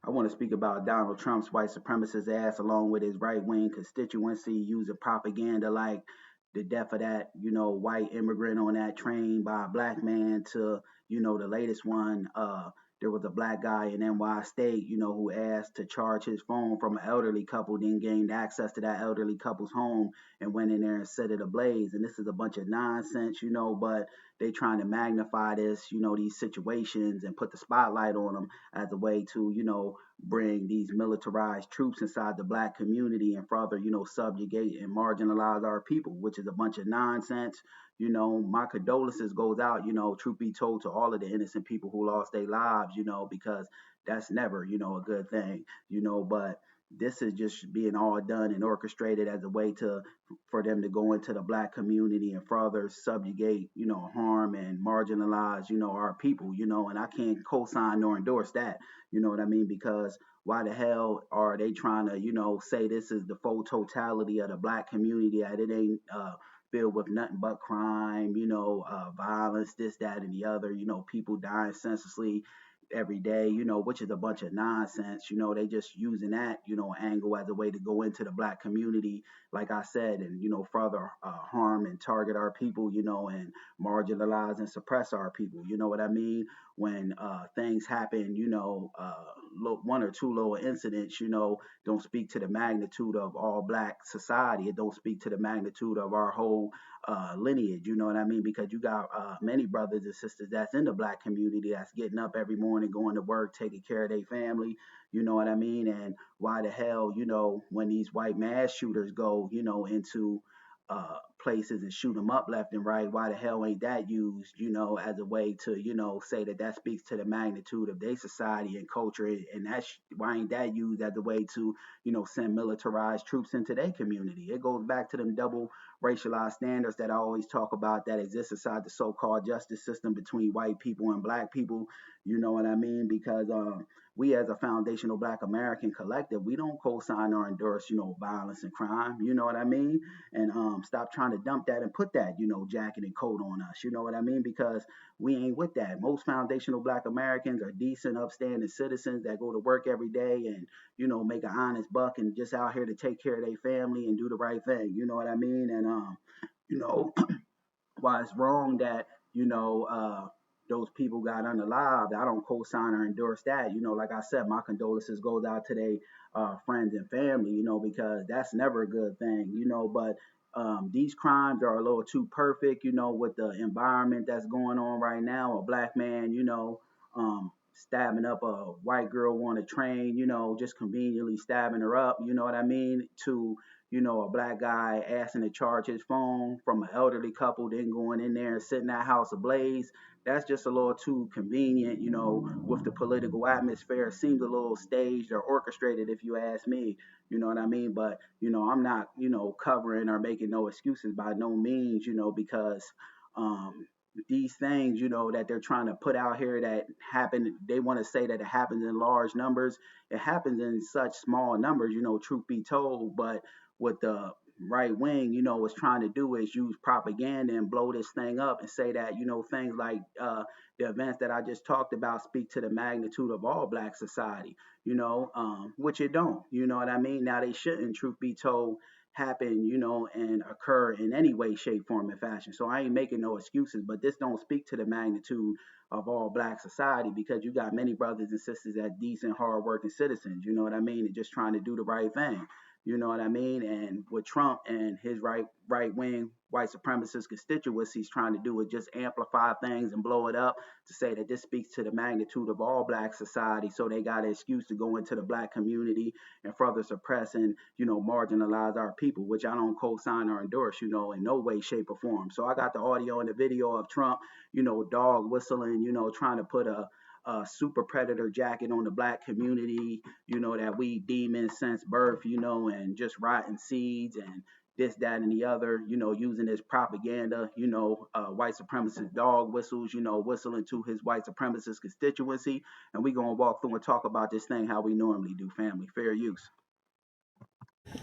I want to speak about Donald Trump's white supremacist ass along with his right wing constituency using propaganda like the death of that, white immigrant on that train by a black man to, the latest one. There was a black guy in NY State, who asked to charge his phone from an elderly couple, then gained access to that elderly couple's home and went in there and set it ablaze. And this is a bunch of nonsense, but they trying to magnify this, these situations and put the spotlight on them as a way to, bring these militarized troops inside the black community and further, subjugate and marginalize our people, which is a bunch of nonsense. My condolences goes out, truth be told, to all of the innocent people who lost their lives, because that's never, a good thing, but this is just being all done and orchestrated as a way to for them to go into the black community and further subjugate, harm and marginalize, our people, and I can't co-sign nor endorse that, you know what I mean? Because why the hell are they trying to, say this is the full totality of the black community, that it ain't filled with nothing but crime, violence, this, that, and the other, people dying senselessly every day, which is a bunch of nonsense. They just using that, angle as a way to go into the black community, like I said, and, further harm and target our people, and marginalize and suppress our people. You know what I mean? When things happen, one or two little incidents, don't speak to the magnitude of all black society. It don't speak to the magnitude of our whole lineage. You know what I mean? Because you got many brothers and sisters that's in the black community that's getting up every morning, going to work, taking care of their family. You know what I mean? And why the hell, when these white mass shooters go, into places and shoot them up left and right, why the hell ain't that used, as a way to, say that that speaks to the magnitude of their society and culture, and why ain't that used as a way to, send militarized troops into their community? It goes back to them double racialized standards that I always talk about that exist inside the so-called justice system between white people and black people. You know what I mean? Because we as a foundational black American collective, we don't co-sign or endorse, violence and crime. You know what I mean? And stop trying to dump that and put that, jacket and coat on us. You know what I mean? Because we ain't with that. Most foundational black Americans are decent, upstanding citizens that go to work every day and, make an honest buck and just out here to take care of their family and do the right thing. You know what I mean? And you know, why it's wrong that those people got unalived. I don't co-sign or endorse that. Like I said, my condolences goes out to their friends and family. Because that's never a good thing. But these crimes are a little too perfect. With the environment that's going on right now. A black man, stabbing up a white girl on a train. Just conveniently stabbing her up. You know what I mean? To a black guy asking to charge his phone from an elderly couple, then going in there and setting that house ablaze. That's just a little too convenient, with the political atmosphere. It seems a little staged or orchestrated, if you ask me. You know what I mean? But, I'm not, covering or making no excuses by no means, because um, these things, that they're trying to put out here that happen, they want to say that it happens in large numbers. It happens in such small numbers, truth be told. But what the right wing, was trying to do is use propaganda and blow this thing up and say that, things like the events that I just talked about speak to the magnitude of all black society, which it don't, you know what I mean? Now they shouldn't, truth be told, happen, and occur in any way, shape, form, and fashion. So I ain't making no excuses, but this don't speak to the magnitude of all black society because you got many brothers and sisters that decent, hardworking citizens, you know what I mean, and just trying to do the right thing. You know what I mean? And what Trump and his right wing white supremacist constituencies trying to do is just amplify things and blow it up to say that this speaks to the magnitude of all black society. So they got an excuse to go into the black community and further suppress and, marginalize our people, which I don't co-sign or endorse, in no way, shape, or form. So I got the audio and the video of Trump, dog whistling, trying to put a super predator jacket on the black community, that we demon since birth, and just rotten seeds and this, that, and the other, using this propaganda, white supremacist dog whistles, whistling to his white supremacist constituency. And we're going to walk through and talk about this thing how we normally do, family. Fair use.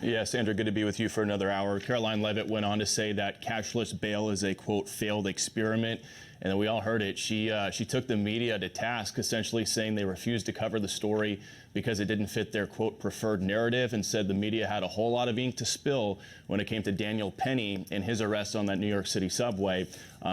Yeah, Sandra, good to be with you for another hour. Caroline Leavitt went on to say that cashless bail is a, quote, failed experiment. And then we all heard it. She took the media to task, essentially saying they refused to cover the story because it didn't fit their, quote, preferred narrative, and said the media had a whole lot of ink to spill when it came to Daniel Penny and his arrest on that New York City subway.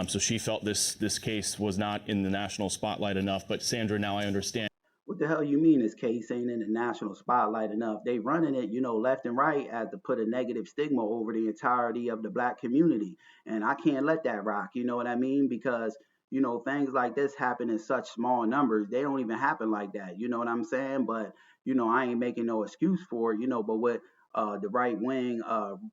So she felt this case was not in the national spotlight enough. But Sandra, now I understand. What the hell you mean this case ain't in the national spotlight enough? They running it, left and right as to put a negative stigma over the entirety of the black community. And I can't let that rock, you know what I mean? Because, things like this happen in such small numbers. They don't even happen like that. You know what I'm saying? But, I ain't making no excuse for it, but what the right wing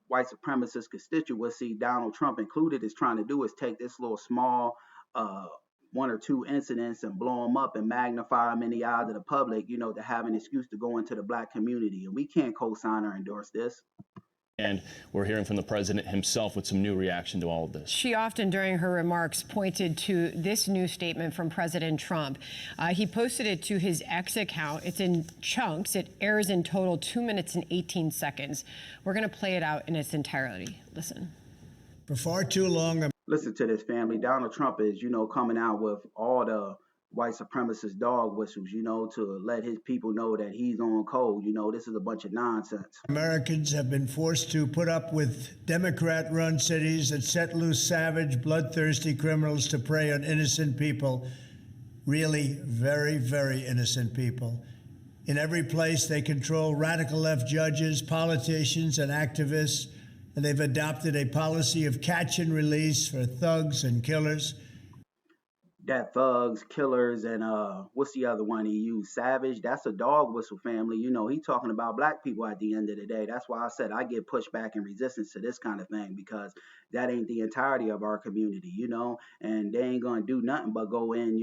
white supremacist constituency, Donald Trump included, is trying to do is take this little small uh, one or two incidents and blow them up and magnify them in the eyes of the public, to have an excuse to go into the black community. And we can't co-sign or endorse this. And we're hearing from the president himself with some new reaction to all of this. She often, during her remarks, pointed to this new statement from President Trump. He posted it to his X account. It's in chunks. It airs in total 2 minutes and 18 seconds. We're going to play it out in its entirety. Listen. For far too long, listen to this, family. Donald Trump is, coming out with all the white supremacist dog whistles, to let his people know that he's on code. This is a bunch of nonsense. Americans have been forced to put up with Democrat-run cities that set loose savage, bloodthirsty criminals to prey on innocent people, really very, very innocent people. In every place, they control radical left judges, politicians, and activists, and they've adopted a policy of catch and release for thugs and killers. That thugs, killers, and what's the other one he used? Savage. That's a dog whistle, family. He talking about black people at the end of the day. That's why I said I get pushback and resistance to this kind of thing, because that ain't the entirety of our community, and they ain't gonna do nothing but go in,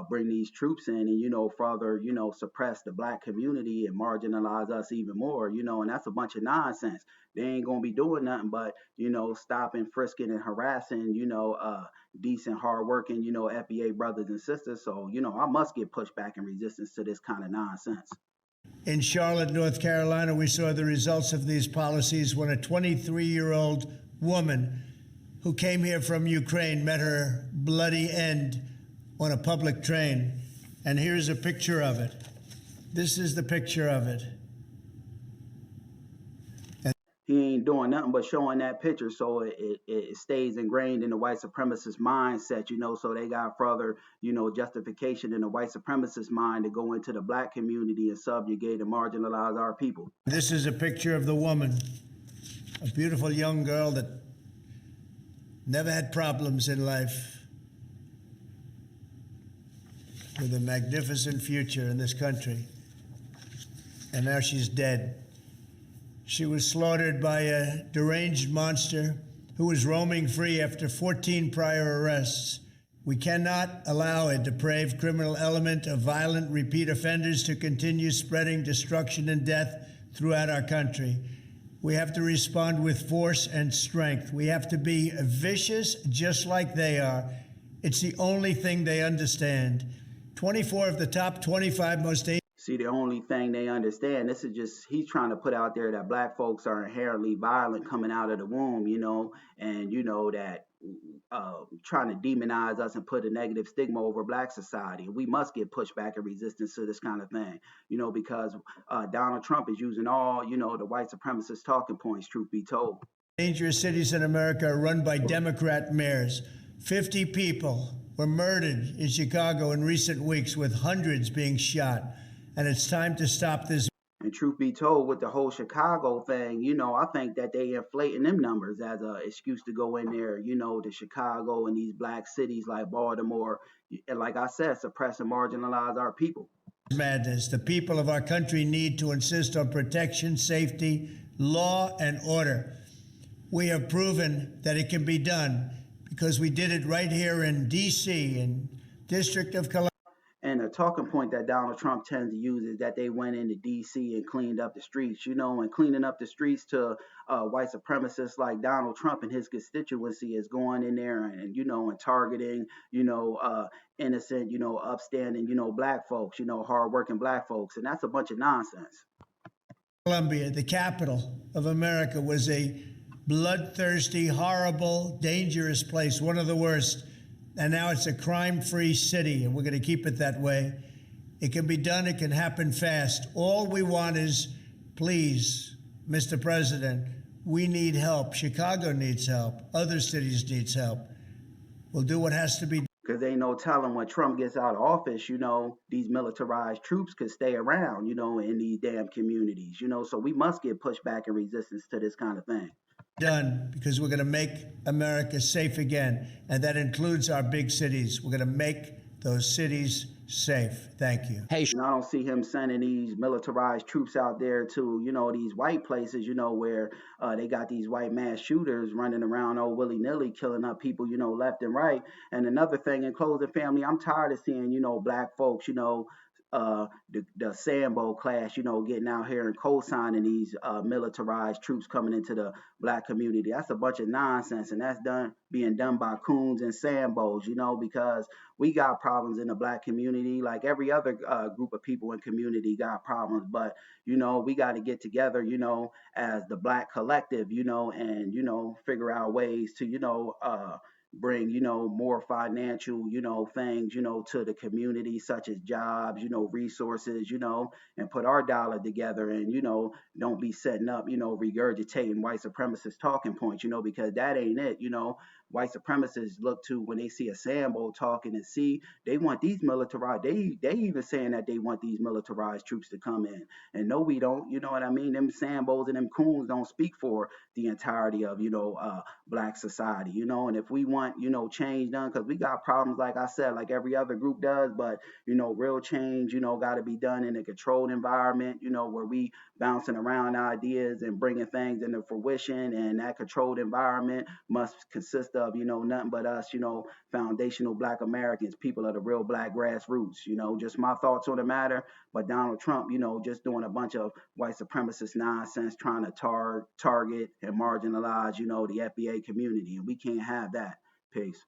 bring these troops in and, further, suppress the black community and marginalize us even more, and that's a bunch of nonsense. They ain't gonna be doing nothing but, stopping, frisking, and harassing, decent, hardworking, FBA brothers and sisters. So, I must get pushback and resistance to this kind of nonsense. In Charlotte, North Carolina, we saw the results of these policies when a 23-year-old woman who came here from Ukraine met her bloody end on a public train. And here's a picture of it. This is the picture of it. He ain't doing nothing but showing that picture, so it stays ingrained in the white supremacist mindset, so they got further, justification in the white supremacist mind to go into the black community and subjugate and marginalize our people. This is a picture of the woman, a beautiful young girl that never had problems in life, with a magnificent future in this country. And now she's dead. She was slaughtered by a deranged monster who was roaming free after 14 prior arrests. We cannot allow a depraved criminal element of violent repeat offenders to continue spreading destruction and death throughout our country. We have to respond with force and strength. We have to be vicious just like they are. It's the only thing they understand. 24 of the top 25 most dangerous. See, the only thing they understand, this is just, he's trying to put out there that black folks are inherently violent coming out of the womb, and, that trying to demonize us and put a negative stigma over black society. We must get pushback and resistance to this kind of thing, because Donald Trump is using all, the white supremacist talking points, truth be told. Dangerous cities in America are run by Democrat mayors. 50 people were murdered in Chicago in recent weeks, with hundreds being shot. And it's time to stop this. And truth be told, with the whole Chicago thing, I think that they inflating them numbers as an excuse to go in there, to Chicago and these black cities like Baltimore, and like I said, suppress and marginalize our people. Madness. The people of our country need to insist on protection, safety, law, and order. We have proven that it can be done because we did it right here in D.C., in District of Columbia. And the talking point that Donald Trump tends to use is that they went into D.C. and cleaned up the streets, and cleaning up the streets to white supremacists like Donald Trump and his constituency is going in there and, and targeting, innocent, upstanding, black folks, hardworking black folks. And that's a bunch of nonsense. Columbia, the capital of America, was a bloodthirsty, horrible, dangerous place, one of the worst. And now it's a crime-free city, and we're going to keep it that way. It can be done. It can happen fast. All we want is, please, Mr. President, we need help. Chicago needs help. Other cities needs help. We'll do what has to be done. Because ain't no telling when Trump gets out of office, these militarized troops could stay around, in these damn communities, so we must get pushback and resistance to this kind of thing. Done, because we're going to make America safe again, and that includes our big cities. We're going to make those cities safe. Thank you. Hey, and I don't see him sending these militarized troops out there to, these white places, where they got these white mass shooters running around all willy-nilly, killing up people, left and right. And another thing, in closing, family, I'm tired of seeing, black folks, the Sambo class, getting out here and co-signing these militarized troops coming into the black community. That's a bunch of nonsense, and that's being done by coons and Sambos, because we got problems in the black community, like every other group of people in community got problems. But we got to get together, as the black collective, and figure out ways to bring more financial things to the community, such as jobs, resources, and put our dollar together, and don't be setting up regurgitating white supremacist talking points, because that ain't it. White supremacists look to, when they see a Sambo talking, and see they want these militarized, they even saying that they want these militarized troops to come in. And no, we don't. You know what I mean? Them Sambos and them coons don't speak for the entirety of black society, and if we want change done, because we got problems, like I said, like every other group does, but real change got to be done in a controlled environment, where we bouncing around ideas and bringing things into fruition, and that controlled environment must consist of nothing but us, foundational black Americans, people of the real black grassroots. Just my thoughts on the matter. But Donald Trump, just doing a bunch of white supremacist nonsense, trying to target and marginalize the FBA community, and we can't have that. Peace.